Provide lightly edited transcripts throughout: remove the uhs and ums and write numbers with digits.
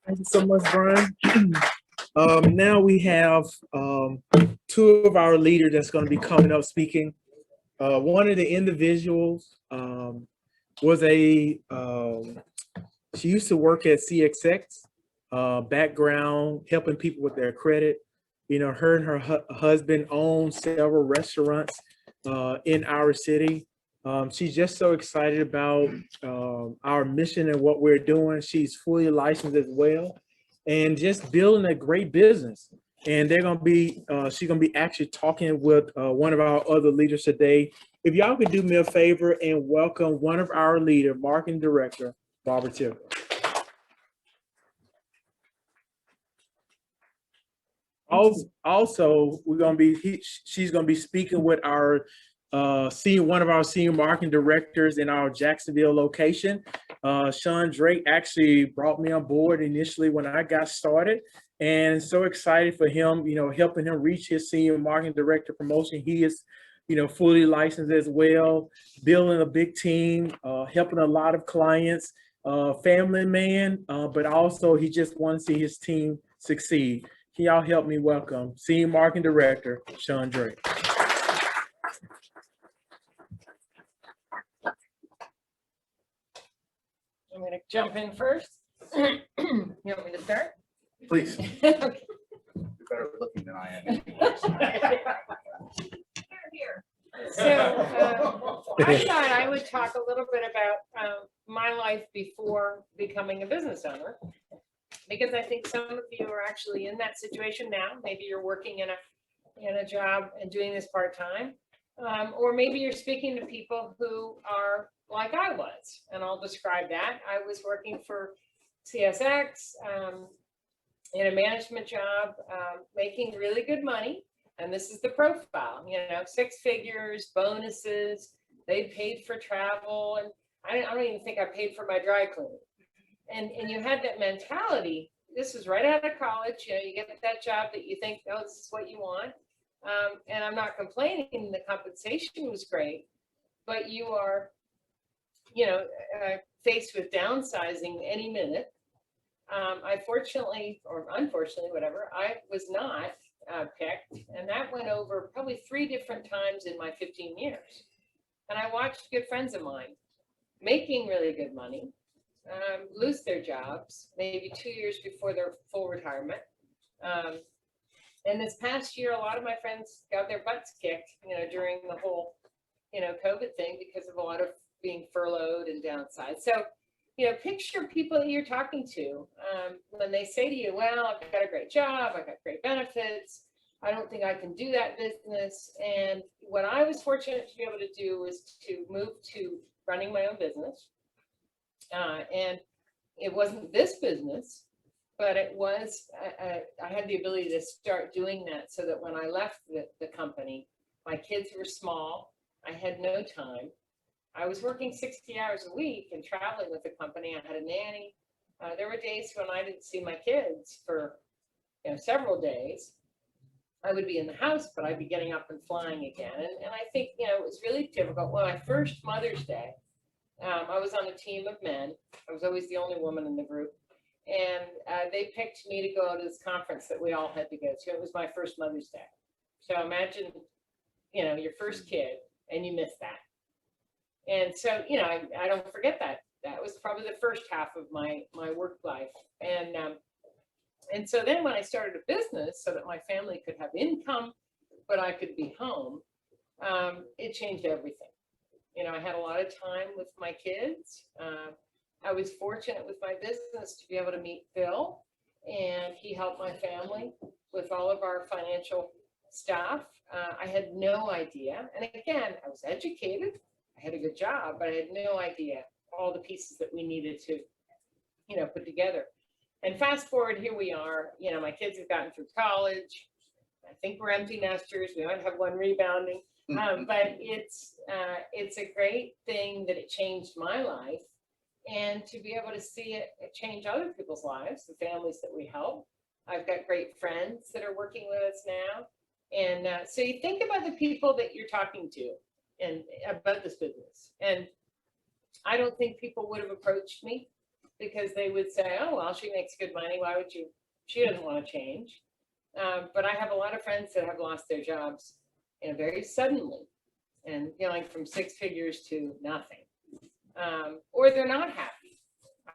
Thank you so much, Brian. Now we have two of our leaders that's going to be coming up speaking. One of the individuals was she used to work at CXX, background helping people with their credit. You know, her and her husband own several restaurants in our city. She's just so excited about our mission and what we're doing. She's fully licensed as well, and just building a great business. And she's gonna be actually talking with one of our other leaders today. If y'all could do me a favor and welcome one of our leader, marketing director, Barbara Tilka. Also, she's gonna be speaking with our one of our senior marketing directors in our Jacksonville location. Sean Drake actually brought me on board initially when I got started, and so excited for him, helping him reach his senior marketing director promotion. He is, fully licensed as well, building a big team, helping a lot of clients, family man, but also he just wants to see his team succeed. Can y'all help me welcome Senior Marketing Director, Sean Drake. I'm going to jump in first. You want me to start? Please. Okay. You're better looking than I am. Here. So I thought I would talk a little bit about my life before becoming a business owner, because I think some of you are actually in that situation now. Maybe you're working in a job and doing this part-time, or maybe you're speaking to people who are like I was, and I'll describe that. I was working for CSX in a management job, making really good money. And this is the profile, 6 figures, bonuses, they paid for travel. And I don't even think I paid for my dry cleaning. And you had that mentality. This was right out of college. You get that job that you think, oh, this is what you want. And I'm not complaining. The compensation was great, but you are, faced with downsizing any minute. I fortunately, or unfortunately, whatever, I was not picked. And that went over probably 3 different times in my 15 years. And I watched good friends of mine making really good money, lose their jobs maybe 2 years before their full retirement. And this past year, a lot of my friends got their butts kicked, during the whole, COVID thing, because of a lot of being furloughed and downside. So, picture people that you're talking to when they say to you, well, I've got a great job, I've got great benefits, I don't think I can do that business. And what I was fortunate to be able to do was to move to running my own business. And it wasn't this business, but it was, I had the ability to start doing that so that when I left the company, my kids were small, I had no time. I was working 60 hours a week and traveling with the company. I had a nanny. There were days when I didn't see my kids for several days. I would be in the house, but I'd be getting up and flying again. And I think, it was really difficult. Well, my first Mother's Day, I was on a team of men. I was always the only woman in the group. And they picked me to go to this conference that we all had to go to. It was my first Mother's Day. So imagine, your first kid and you miss that. And so, I don't forget that. That was probably the first half of my work life. And so then when I started a business so that my family could have income, but I could be home, it changed everything. I had a lot of time with my kids. I was fortunate with my business to be able to meet Phil, and he helped my family with all of our financial stuff. I had no idea. And again, I was educated. I had a good job, but I had no idea all the pieces that we needed to, put together. And fast forward, here we are. My kids have gotten through college. I think we're empty nesters. We might have one rebounding, but it's a great thing that it changed my life, and to be able to see it change other people's lives, the families that we help. I've got great friends that are working with us now, and so you think about the people that you're talking to and about this business. And I don't think people would have approached me because they would say, oh, well, she makes good money. Why would you? She doesn't want to change. But I have a lot of friends that have lost their jobs, very suddenly, and from 6 figures to nothing, or they're not happy.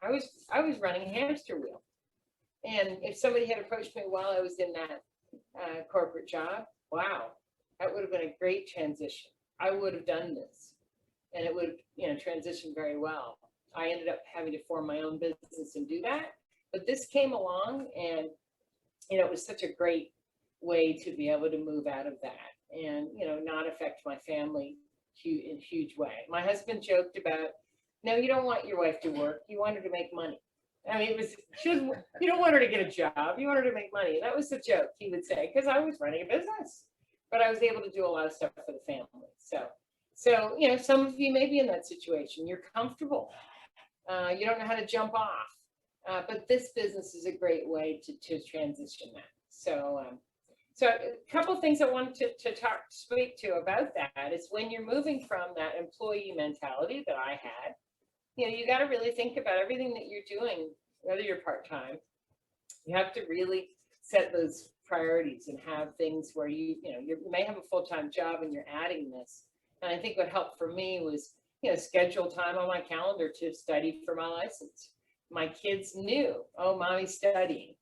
I was running a hamster wheel, and if somebody had approached me while I was in that corporate job, wow, that would have been a great transition. I would have done this, and it would have transitioned very well. I ended up having to form my own business and do that, but this came along, and it was such a great way to be able to move out of that and, not affect my family in a huge way. My husband joked about, no, you don't want your wife to work. You want her to make money. I mean, you don't want her to get a job. You want her to make money. That was the joke he would say, because I was running a business, but I was able to do a lot of stuff for the family. So, some of you may be in that situation. You're comfortable. You don't know how to jump off. But this business is a great way to transition that. So a couple of things I wanted to speak to about that is when you're moving from that employee mentality that I had, you got to really think about everything that you're doing, whether you're part-time. You have to really set those priorities and have things where you may have a full-time job and you're adding this. And I think what helped for me was, schedule time on my calendar to study for my license. My kids knew, oh, mommy's studying,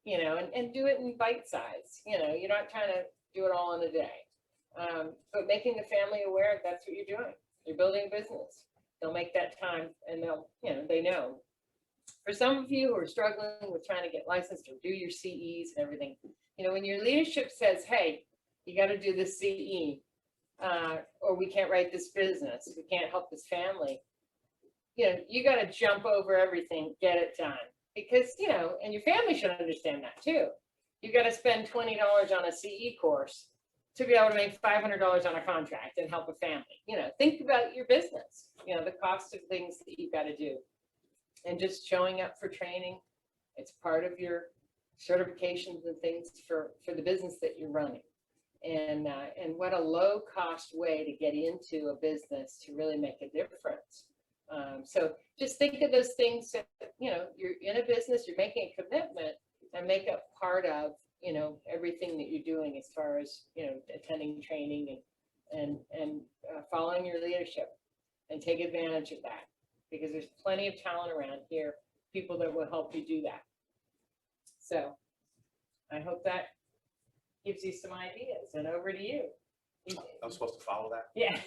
and do it in bite size. You're not trying to do it all in a day. But making the family aware that's what you're doing. You're building a business. They'll make that time, and they know. For some of you who are struggling with trying to get licensed or do your CEs and everything, when your leadership says, hey, you got to do this CE, or we can't write this business, we can't help this family, you got to jump over everything, get it done. Because, and your family should understand that too. You got to spend $20 on a CE course to be able to make $500 on a contract and help a family. Think about your business, the cost of things that you've got to do. And just showing up for training, it's part of your certifications and things for the business that you're running. And what a low cost way to get into a business to really make a difference. So just think of those things that, you're in a business, you're making a commitment, and make it part of, everything that you're doing as far as, attending training and following your leadership, and take advantage of that, because there's plenty of talent around here, people that will help you do that. So I hope that gives you some ideas, and over to you. I'm supposed to follow that? Yeah.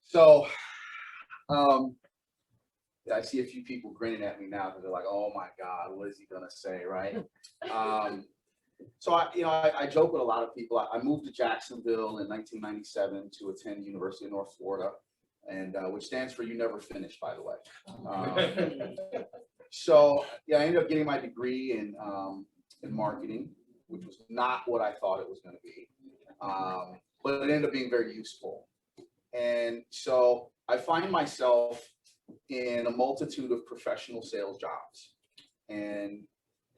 So, I see a few people grinning at me now because they're like, "Oh my God, what is he gonna say?" Right? So I joke with a lot of people. I moved to Jacksonville in 1997 to attend University of North Florida, and which stands for "You Never Finish," by the way. So I ended up getting my degree in marketing, which was not what I thought it was going to be, but it ended up being very useful. And so I find myself in a multitude of professional sales jobs. And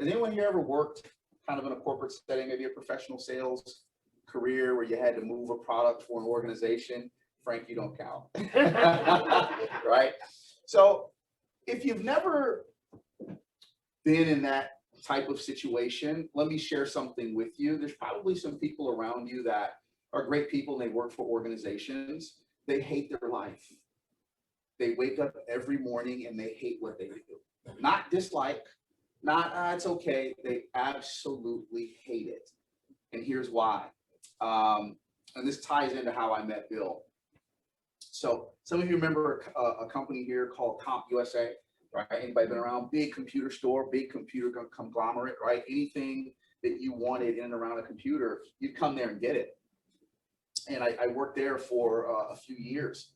has anyone here ever worked kind of in a corporate setting, maybe a professional sales career where you had to move a product for an organization? Frank, you don't count. Right? So if you've never been in that type of situation, let me share something with you. There's probably some people around you that are great people and they work for organizations. They hate their life. They wake up every morning and they hate what they do. Not dislike, not it's okay. They absolutely hate it. And here's why. And this ties into how I met Bill. So some of you remember a company here called Comp USA, right? Anybody been around? Big computer store, big computer conglomerate, right? Anything that you wanted in and around a computer, you'd come there and get it. And I worked there for a few years.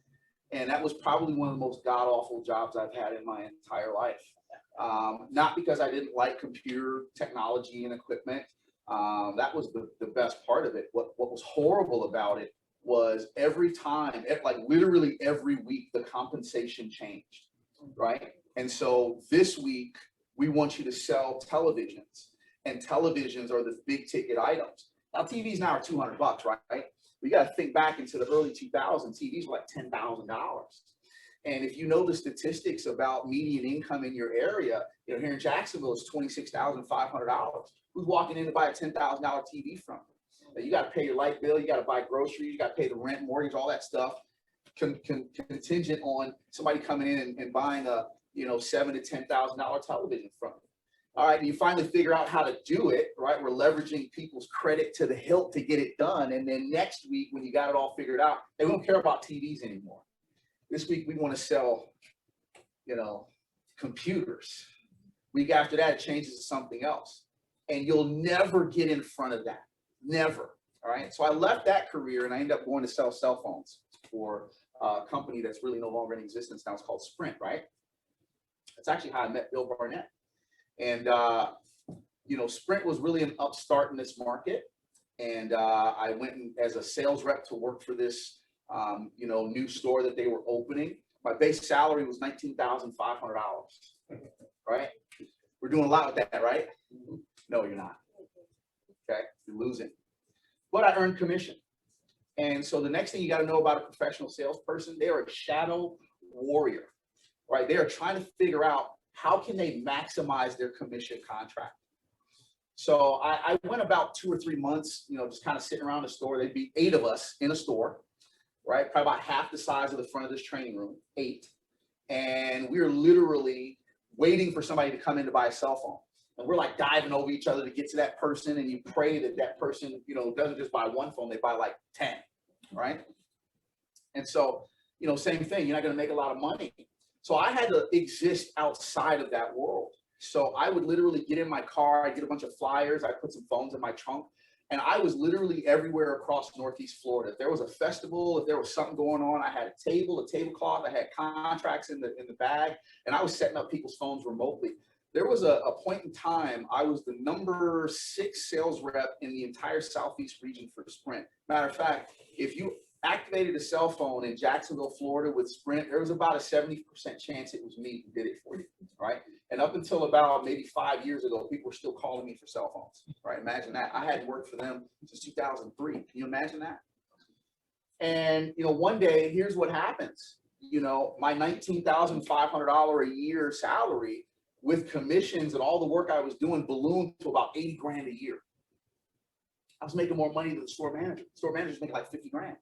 And that was probably one of the most god-awful jobs I've had in my entire life. Not because I didn't like computer technology and equipment. That was the best part of it. What was horrible about it was every time, like literally every week, the compensation changed, right? And so this week, we want you to sell televisions. And televisions are the big ticket items. Now TVs now are $200, right? We got to think back into the early 2000s. TVs were like $10,000. And if you know the statistics about median income in your area, you know, here in Jacksonville, it's $26,500. Who's walking in to buy a $10,000 TV from you? Now, you got to pay your light bill, you got to buy groceries, you got to pay the rent, mortgage, all that stuff, contingent on somebody coming in and buying a, you know, $7,000 to $10,000 television from you. All right, and you finally figure out how to do it, right? We're leveraging people's credit to the hilt to get it done. And then next week, when you got it all figured out, they don't care about TVs anymore. This week, we want to sell, you know, computers. Week after that, it changes to something else. And you'll never get in front of that. Never. All right. So I left that career and I ended up going to sell cell phones for a company that's really no longer in existence now. It's called Sprint, right? That's actually how I met Bill Barnett. And, you know, Sprint was really an upstart in this market. And I went as a sales rep to work for this, you know, new store that they were opening. My base salary was $19,500, right? We're doing a lot with that, right? No, you're not. Okay, you're losing. But I earned commission. And so the next thing you got to know about a professional salesperson, they are a shadow warrior, right? They are trying to figure out how can they maximize their commission contract. So I went about 2 or 3 months, you know, just kind of sitting around the store. There'd be 8 of us in a store, right? Probably about half the size of the front of this training room, 8. And we were literally waiting for somebody to come in to buy a cell phone. And we're like diving over each other to get to that person. And you pray that that person, you know, doesn't just buy one phone, they buy like 10, right? And so, you know, same thing, you're not going to make a lot of money. So I had to exist outside of that world. So I would literally get in my car, I'd get a bunch of flyers, I'd put some phones in my trunk, and I was literally everywhere across Northeast Florida. If there was a festival, if there was something going on, I had a tablecloth, I had contracts in the bag, and I was setting up people's phones remotely. There was a point in time, I was the number 6 sales rep in the entire Southeast region for Sprint. Matter of fact, if you activated a cell phone in Jacksonville, Florida with Sprint, there was about a 70% chance it was me who did it for you, right? And up until about maybe 5 years ago, people were still calling me for cell phones, right? Imagine that. I hadn't worked for them since 2003. Can you imagine that? And, you know, one day, here's what happens. You know, my $19,500 a year salary with commissions and all the work I was doing ballooned to about 80 grand a year. I was making more money than the store manager. The store manager's making like 50 grand.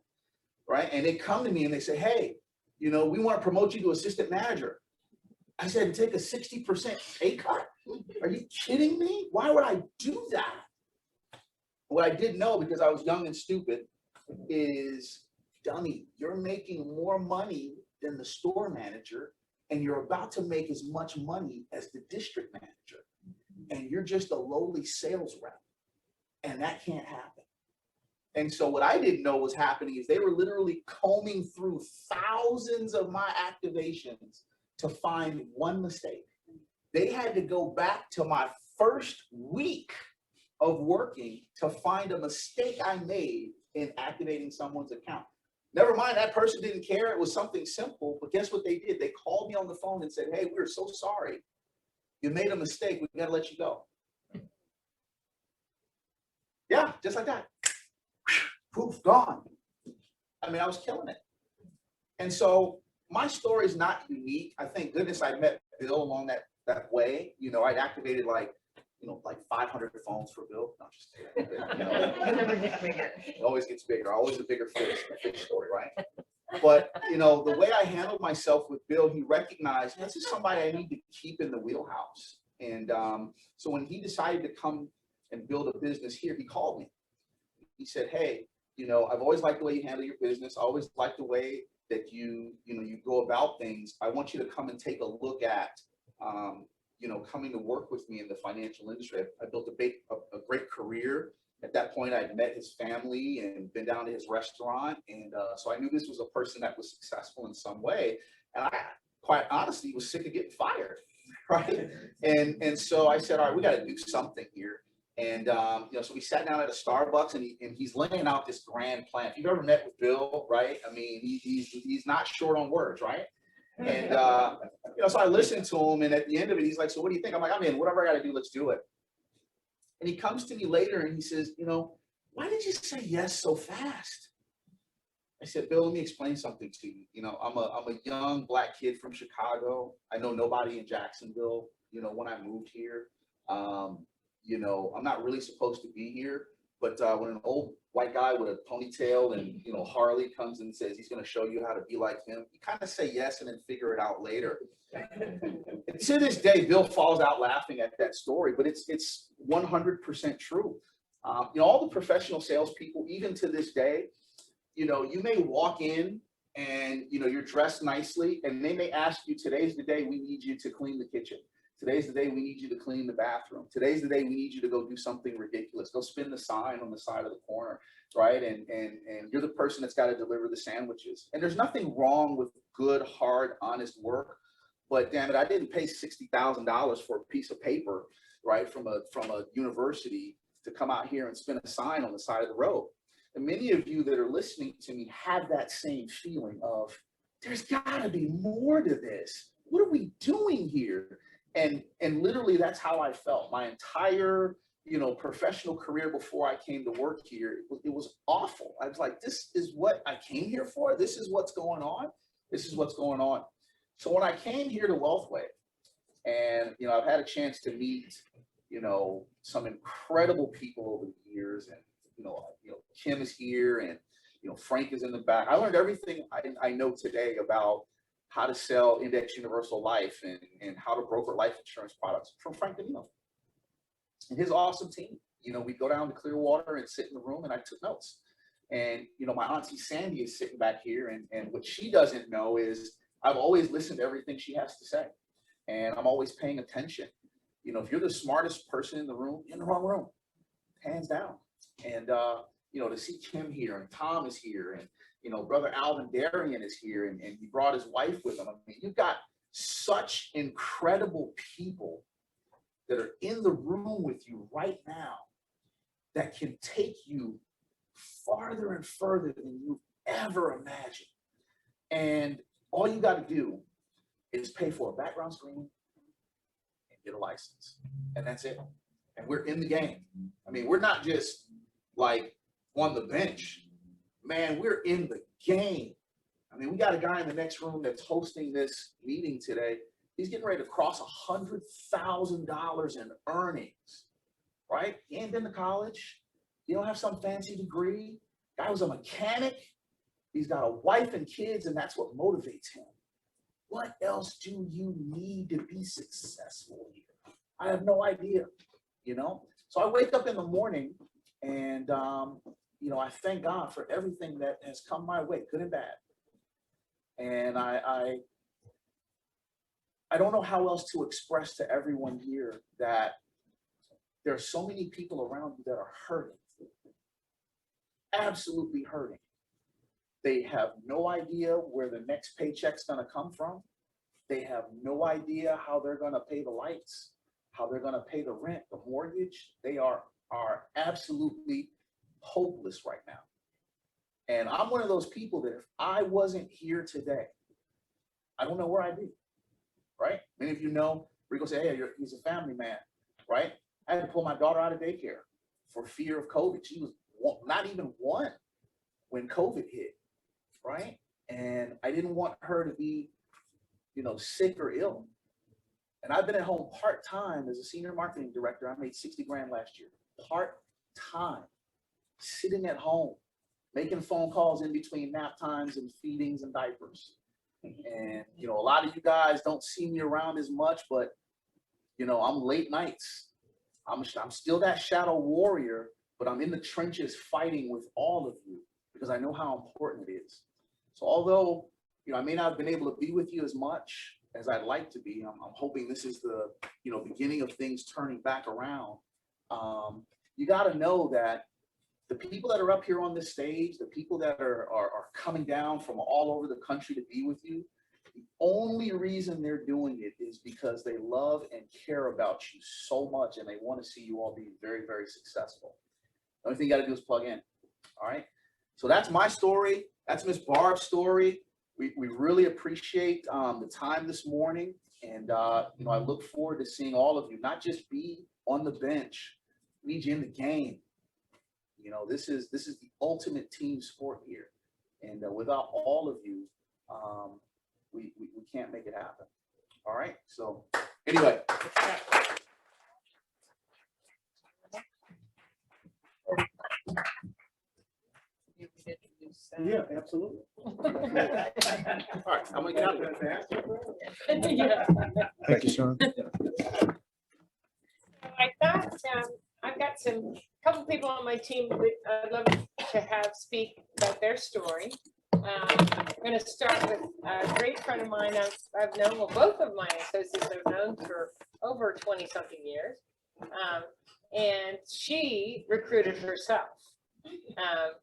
Right? And they come to me and they say, hey, you know, we want to promote you to assistant manager. I said, take a 60% pay cut? Are you kidding me? Why would I do that? What I didn't know, because I was young and stupid, is, dummy, you're making more money than the store manager, and you're about to make as much money as the district manager. And you're just a lowly sales rep. And that can't happen. And so what I didn't know was happening is they were literally combing through thousands of my activations to find one mistake. They had to go back to my first week of working to find a mistake I made in activating someone's account. Never mind, that person didn't care. It was something simple, but guess what they did? They called me on the phone and said, hey, we're so sorry. You made a mistake. We got to let you go. Yeah, just like that. Poof, gone. I mean, I was killing it. And so my story is not unique. I thank goodness I met Bill along that way. You know, I'd activated like 500 phones for Bill. No, just you know, It never gets bigger. it always gets bigger. Always a bigger fish story, right? But, you know, the way I handled myself with Bill, he recognized this is somebody I need to keep in the wheelhouse. And so when he decided to come and build a business here, he called me. He said, hey, you know, I've always liked the way you handle your business. I always liked the way that you go about things. I want you to come and take a look at, you know, coming to work with me in the financial industry. I built a great career. At that point, I'd met his family and been down to his restaurant. And so I knew this was a person that was successful in some way. And I, quite honestly, was sick of getting fired, right? And so I said, all right, we got to do something here. And, you know, so we sat down at a Starbucks and he's laying out this grand plan. If you've ever met with Bill, right? I mean, he's not short on words, right? And, you know, so I listened to him, and at the end of it, he's like, so what do you think? I'm like, I'm in, whatever I got to do, let's do it. And he comes to me later and he says, you know, why did you say yes so fast? I said, Bill, let me explain something to you. You know, I'm a young Black kid from Chicago. I know nobody in Jacksonville, you know, when I moved here. You know, I'm not really supposed to be here, but when an old white guy with a ponytail and, you know, Harley comes and says he's going to show you how to be like him, you kind of say yes and then figure it out later. And to this day, Bill falls out laughing at that story, but it's 100% true. You know, all the professional salespeople, even to this day, you know, you may walk in and, you know, you're dressed nicely and they may ask you, today's the day we need you to clean the kitchen. Today's the day we need you to clean the bathroom. Today's the day we need you to go do something ridiculous. Go spin the sign on the side of the corner, right? And you're the person that's got to deliver the sandwiches. And there's nothing wrong with good, hard, honest work. But damn it, I didn't pay $60,000 for a piece of paper, right, from a university to come out here and spin a sign on the side of the road. And many of you that are listening to me have that same feeling of, there's got to be more to this. What are we doing here? And literally that's how I felt my entire, you know, professional career before I came to work here. It was awful. I was like, this is what I came here for. This is what's going on. This is what's going on. So when I came here to WealthWave, and, you know, I've had a chance to meet, you know, some incredible people over the years, and, you know, Kim is here, and, you know, Frank is in the back. I learned everything I know today about how to sell index universal life and how to broker life insurance products from Frank Danilo and his awesome team. You know, we go down to Clearwater and sit in the room, and I took notes. And, you know, my auntie Sandy is sitting back here, and what she doesn't know is I've always listened to everything she has to say, and I'm always paying attention. You know, if you're the smartest person in the room, you're in the wrong room, hands down. And, you know, to see Kim here, and Tom is here, and, you know, brother Alvin Darian is here, and he brought his wife with him. I mean, you've got such incredible people that are in the room with you right now that can take you farther and further than you've ever imagined. And all you got to do is pay for a background screening and get a license. And that's it. And we're in the game. I mean, we're not just like on the bench. Man, we're in the game. I mean, we got a guy in the next room that's hosting this meeting today. He's getting ready to cross $100,000 in earnings, right? He ain't been to college. He don't have some fancy degree. Guy was a mechanic. He's got a wife and kids, and that's what motivates him. What else do you need to be successful here? I have no idea, you know? So I wake up in the morning and, you know, I thank God for everything that has come my way, good and bad. And I don't know how else to express to everyone here that there are so many people around you that are hurting, absolutely hurting. They have no idea where the next paycheck's gonna come from. They have no idea how they're gonna pay the lights, how they're gonna pay the rent, the mortgage. They are absolutely hopeless right now. And I'm one of those people that if I wasn't here today, I don't know where I'd be, right? Many of you know, Rico say, hey, he's a family man, right? I had to pull my daughter out of daycare for fear of COVID. She was not even one when COVID hit, right? And I didn't want her to be, you know, sick or ill. And I've been at home part-time as a senior marketing director. I made 60 grand last year, part-time, sitting at home, making phone calls in between nap times and feedings and diapers. And, you know, a lot of you guys don't see me around as much, but, you know, I'm late nights. I'm still that shadow warrior, but I'm in the trenches fighting with all of you because I know how important it is. So although, you know, I may not have been able to be with you as much as I'd like to be, I'm hoping this is the, you know, beginning of things turning back around. You got to know that the people that are up here on this stage, the people that are coming down from all over the country to be with you, the only reason they're doing it is because they love and care about you so much and they want to see you all be very, very successful. The only thing you got to do is plug in. All right. So that's my story. That's Miss Barb's story. We really appreciate the time this morning. And, you know, I look forward to seeing all of you, not just be on the bench. We need you in the game. You know, this is the ultimate team sport here. And without all of you, we can't make it happen. All right. So anyway. Yeah, absolutely. All right, I'm gonna get out of here. Yeah. Thank you, Sean. I've got some couple people on my team that I'd love to have speak about their story. I'm going to start with a great friend of mine I've known, well, both of my associates I've known for over 20 something years. And she recruited herself.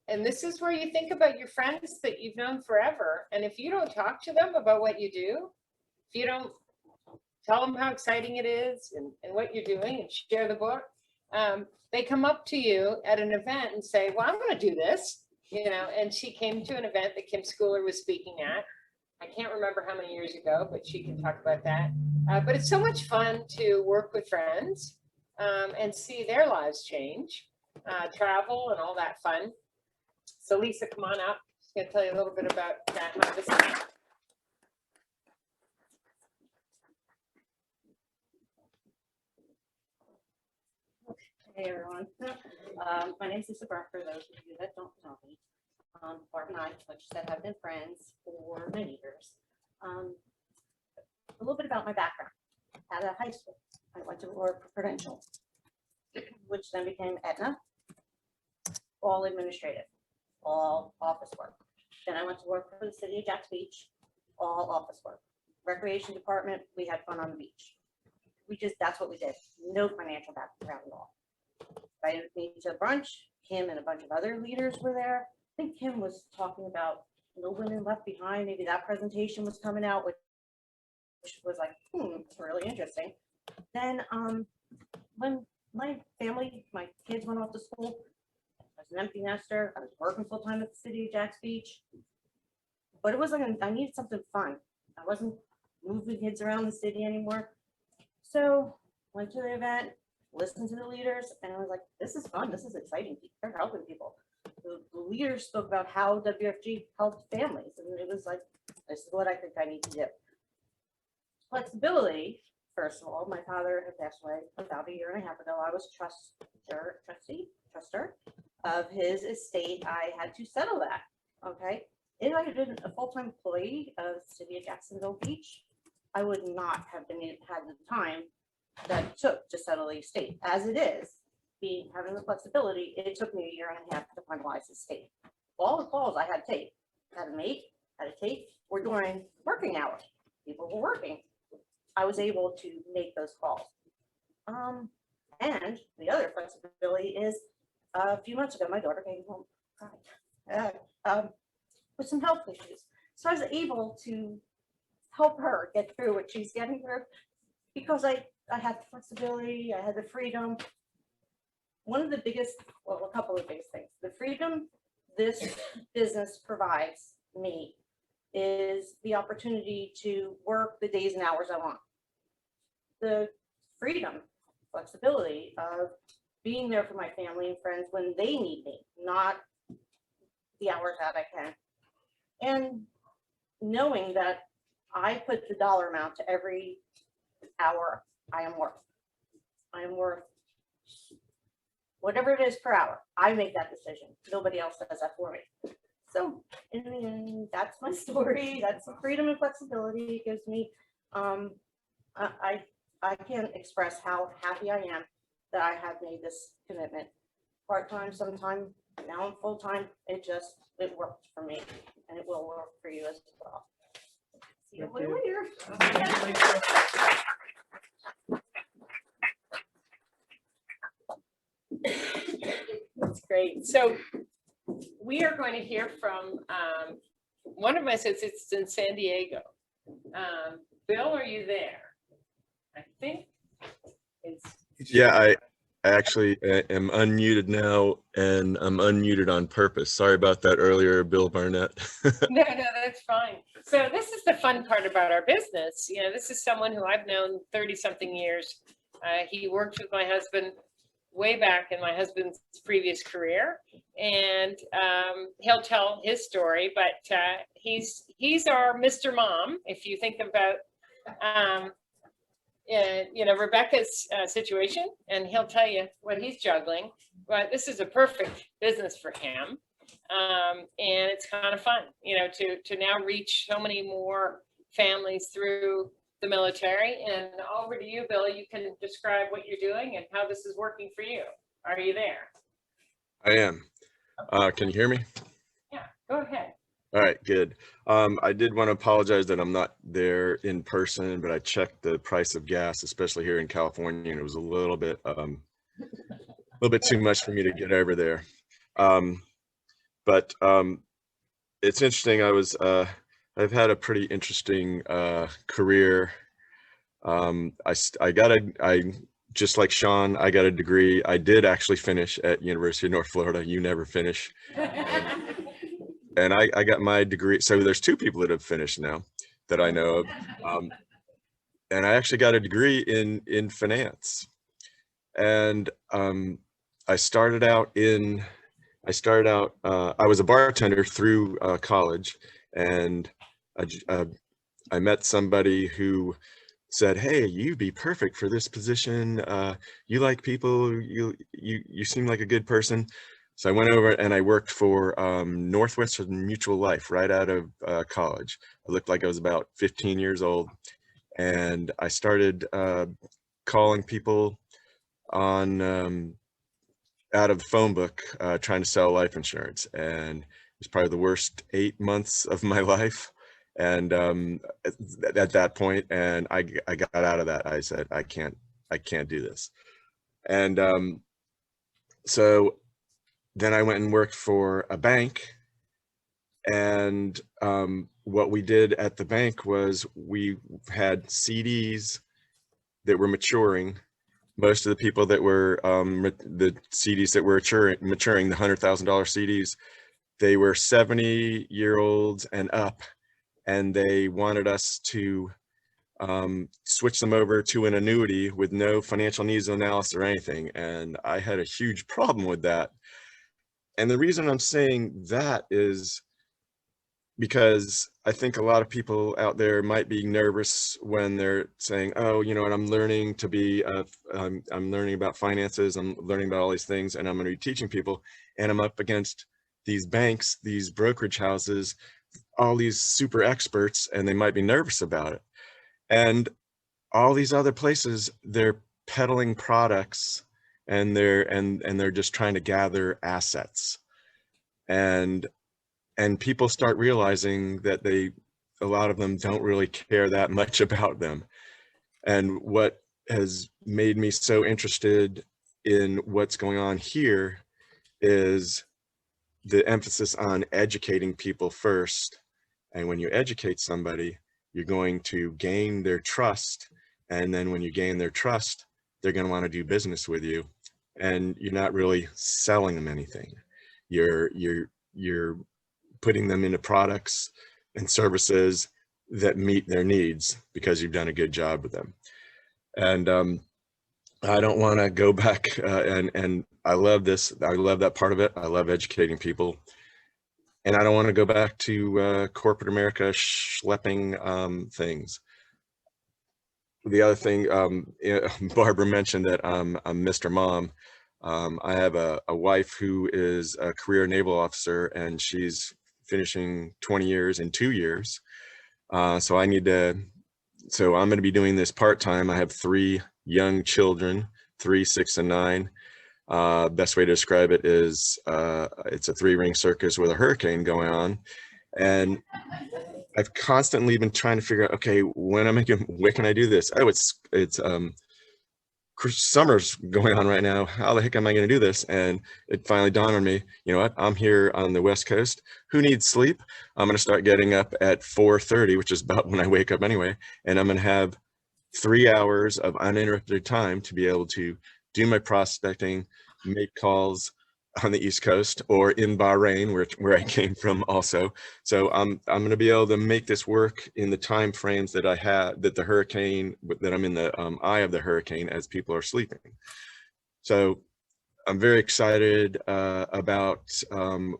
And this is where you think about your friends that you've known forever. And if you don't talk to them about what you do, if you don't tell them how exciting it is and what you're doing and share the book, they come up to you at an event and say, well, I'm going to do this, you know. And she came to an event that Kim Schooler was speaking at. I can't remember how many years ago, but she can talk about that. But it's so much fun to work with friends and see their lives change, travel and all that fun. So Lisa, come on up. She's going to tell you a little bit about that. How this is. Hey everyone, my name is Lisa Brock, for those of you that don't know me. Barb and I, like you said, have been friends for many years. A little bit about my background. Out of high school, I went to work for Prudential, which then became Aetna, all administrative, all office work. Then I went to work for the city of Jax Beach, all office work. Recreation department, we had fun on the beach. That's what we did. No financial background at all. Invited me to brunch. Kim and a bunch of other leaders were there. I think Kim was talking about No Women Left Behind. Maybe that presentation was coming out, which was like, it's really interesting. Then when my family, my kids went off to school, I was an empty nester. I was working full time at the city of Jax Beach. But it was like, I needed something fun. I wasn't moving kids around the city anymore. So went to the event, listened to the leaders, and I was like, this is fun. This is exciting. They're helping people. The leaders spoke about how WFG helped families. And it was like, this is what I think I need to do. Flexibility, first of all, my father had passed away about 1.5 years ago. I was truster of his estate. I had to settle that. Okay. If I had been a full-time employee of the city of Jacksonville Beach, I would not have had the time that it took to settle the estate. As it is, having the flexibility, it took me 1.5 years to finalize the estate. All the calls I had to take were during working hours. People were working. I was able to make those calls. And the other flexibility is a few months ago, my daughter came home with some health issues. So I was able to help her get through what she's getting through because I had the flexibility, I had the freedom. One of the biggest, well, a couple of biggest things, the freedom this business provides me is the opportunity to work the days and hours I want. The freedom, flexibility of being there for my family and friends when they need me, not the hours that I can. And knowing that I put the dollar amount to every hour I am worth. I am worth whatever it is per hour. I make that decision. Nobody else does that for me. So in the end, that's my story. That's the freedom and flexibility it gives me. I can't express how happy I am that I have made this commitment. Part-time, sometime, now I'm full-time. It worked for me, and it will work for you as well. See you later. That's great. So we are going to hear from one of my associates in San Diego. Bill, are you there? I think it's. Yeah, I actually am unmuted now, and I'm unmuted on purpose. Sorry about that earlier, Bill Barnett. No, that's fine. So this is the fun part about our business. You know, this is someone who I've known 30 something years. He worked with my husband way back in my husband's previous career, and he'll tell his story. But he's our Mr. Mom. If you think about Rebecca's situation, and he'll tell you what he's juggling. But this is a perfect business for him, and it's kind of fun, to now reach so many more families through the military. And over to you, Bill. You can describe what you're doing and how this is working for you. Are you there? I am. Can you hear me? Yeah, go ahead. All right, good. I did want to apologize that I'm not there in person, but I checked the price of gas, especially here in California, and it was a little bit too much for me to get over there. But it's interesting. I've had a pretty interesting career. I just like Sean, I got a degree. I did actually finish at University of North Florida. You never finish. And I got my degree. So there's two people that have finished now that I know of. And I actually got a degree in finance. And I was a bartender through college, and I met somebody who said, "Hey, you'd be perfect for this position. You like people. You seem like a good person." So I went over and I worked for Northwestern Mutual Life right out of college. I looked like I was about 15 years old, and I started calling people on out of the phone book, trying to sell life insurance, and it was probably the worst 8 months of my life. And at that point, and I got out of that. I said, I can't do this. And so then I went and worked for a bank, and what we did at the bank was we had CDs that were maturing. Most of the people that were the CDs that were maturing, the $100,000 CDs, they were 70-year-olds and up, and they wanted us to switch them over to an annuity with no financial needs analysis or anything. And I had a huge problem with that. And the reason I'm saying that is because I think a lot of people out there might be nervous when they're saying, "Oh, you know what, I'm learning to be, I'm learning about finances, I'm learning about all these things, and I'm going to be teaching people, and I'm up against these banks, these brokerage houses, all these super experts, and they might be nervous about it." And all these other places, they're peddling products, and they're just trying to gather assets. And people start realizing that a lot of them don't really care that much about them. And what has made me so interested in what's going on here is the emphasis on educating people first. And when you educate somebody, you're going to gain their trust. And then when you gain their trust, they're going to want to do business with you. And you're not really selling them anything. You're putting them into products and services that meet their needs because you've done a good job with them. And I don't want to go back and I love this. I love that part of it. I love educating people. And I don't want to go back to corporate America schlepping things. The other thing, Barbara mentioned that I'm Mr. Mom. I have a wife who is a career naval officer, and she's finishing 20 years in 2 years. So I'm going to be doing this part-time. I have 3 young children, 3, 6, and 9. Best way to describe it is it's a 3-ring circus with a hurricane going on. And I've constantly been trying to figure out, okay, when can I do this? Oh, it's summer's going on right now. How the heck am I going to do this? And it finally dawned on me, you know what? I'm here on the West Coast. Who needs sleep? I'm going to start getting up at 4:30, which is about when I wake up anyway. And I'm going to have 3 hours of uninterrupted time to be able to do my prospecting, make calls on the East Coast or in Bahrain, where I came from also. So I'm going to be able to make this work in the time frames that I had, that I'm in the eye of the hurricane as people are sleeping. So I'm very excited about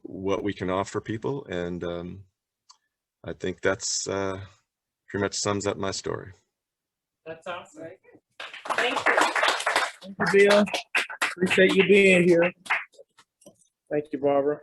what we can offer people, and I think that's pretty much sums up my story. That's awesome. Thank you. Thank you, Bill. Appreciate you being here. Thank you, Barbara.